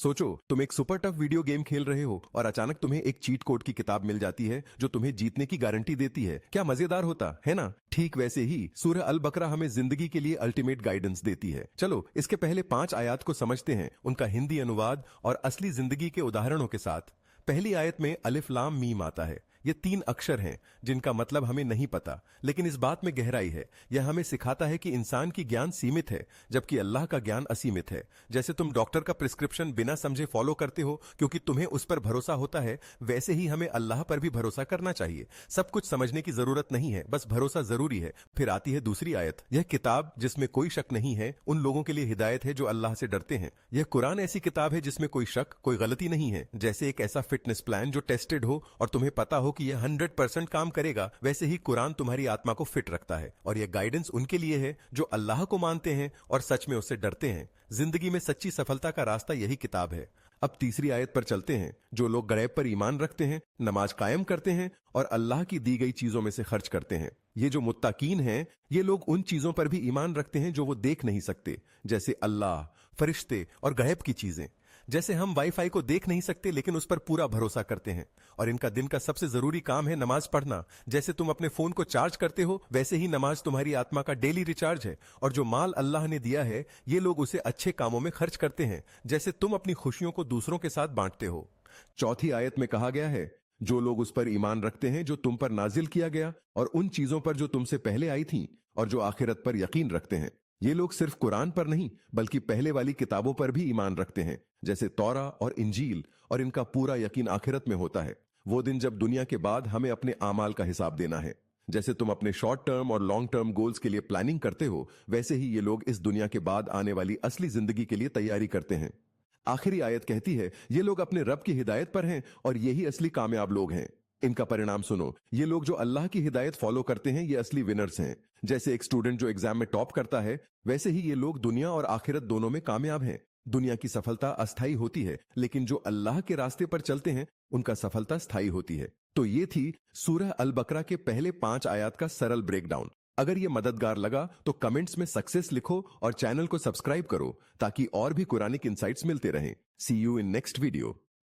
सोचो तुम एक सुपर टफ वीडियो गेम खेल रहे हो और अचानक तुम्हें एक चीट कोड की किताब मिल जाती है जो तुम्हें जीतने की गारंटी देती है। क्या मजेदार होता है ना। ठीक वैसे ही सूरह अल बकरा हमें जिंदगी के लिए अल्टीमेट गाइडेंस देती है। चलो इसके पहले 5 आयत को समझते हैं, उनका हिंदी अनुवाद और असली जिंदगी के उदाहरणों के साथ। पहली आयत में अलिफ लाम मीम आता है। ये 3 अक्षर हैं जिनका मतलब हमें नहीं पता, लेकिन इस बात में गहराई है। यह हमें सिखाता है कि इंसान की ज्ञान सीमित है जबकि अल्लाह का ज्ञान असीमित है। जैसे तुम डॉक्टर का प्रिस्क्रिप्शन बिना समझे फॉलो करते हो क्योंकि तुम्हें उस पर भरोसा होता है, वैसे ही हमें अल्लाह पर भी भरोसा करना चाहिए। सब कुछ समझने की जरूरत नहीं है, बस भरोसा जरूरी है। फिर आती है दूसरी आयत। यह किताब जिसमें कोई शक नहीं है उन लोगों के लिए हिदायत है जो अल्लाह से डरते हैं। यह कुरान ऐसी किताब है जिसमें कोई शक, कोई गलती नहीं है। जैसे एक ऐसा फिटनेस प्लान जो टेस्टेड हो और तुम्हें पता हो कि यह 100% काम करेगा, वैसे ही कुरान तुम्हारी आत्मा को फिट रखता है। और यह गाइडेंस उनके लिए है जो अल्लाह को मानते हैं और सच में उससे डरते हैं। जिंदगी में सच्ची सफलता का रास्ता यही किताब है। अब तीसरी आयत पर चलते हैं। जो लोग गैब पर ईमान रखते हैं, नमाज कायम करते हैं और अल्लाह की दी गई चीजों में से खर्च करते हैं। ये जो मुत्ताकीन हैं, ये लोग उन चीजों पर भी ईमान रखते हैं जो वो देख नहीं सकते, जैसे अल्लाह, फरिश्ते और गैब की चीजें। जैसे हम वाईफाई को देख नहीं सकते लेकिन उस पर पूरा भरोसा करते हैं। और इनका दिन का सबसे जरूरी काम है नमाज पढ़ना। जैसे तुम अपने फोन को चार्ज करते हो, वैसे ही नमाज तुम्हारी आत्मा का डेली रिचार्ज है। और जो माल अल्लाह ने दिया है, ये लोग उसे अच्छे कामों में खर्च करते हैं, जैसे तुम अपनी खुशियों को दूसरों के साथ बांटते हो। चौथी आयत में कहा गया है, जो लोग उस पर ईमान रखते हैं जो तुम पर नाजिल किया गया और उन चीजों पर जो तुमसे पहले आई थीं, और जो आखिरत पर यकीन रखते हैं। ये लोग सिर्फ कुरान पर नहीं बल्कि पहले वाली किताबों पर भी ईमान रखते हैं, जैसे तौरा और इंजील, और इनका पूरा यकीन आखिरत में होता है, वो दिन जब दुनिया के बाद हमें अपने आमाल का हिसाब देना है। जैसे तुम अपने शॉर्ट टर्म और लॉन्ग टर्म गोल्स के लिए प्लानिंग करते हो, वैसे ही ये लोग इस दुनिया के बाद आने वाली असली जिंदगी के लिए तैयारी करते हैं। आखिरी आयत कहती है, ये लोग अपने रब की हिदायत पर हैं और यही असली कामयाब लोग हैं। इनका परिणाम सुनो। ये लोग जो अल्लाह की हिदायत फॉलो करते हैं, ये असली विनर्स हैं। जैसे एक स्टूडेंट जो एग्जाम में टॉप करता है, वैसे ही ये लोग दुनिया और आखिरत दोनों में कामयाब हैं। दुनिया की सफलता अस्थायी होती है, लेकिन जो अल्लाह के रास्ते पर चलते हैं उनका सफलता स्थायी होती है। तो ये थी सूरह अल बकरा के पहले 5 आयत का सरल ब्रेकडाउन। अगर ये मददगार लगा तो कमेंट्स में सक्सेस लिखो और चैनल को सब्सक्राइब करो ताकि और भी कुरानिक इंसाइट्स मिलते रहें। सी यू इन नेक्स्ट वीडियो।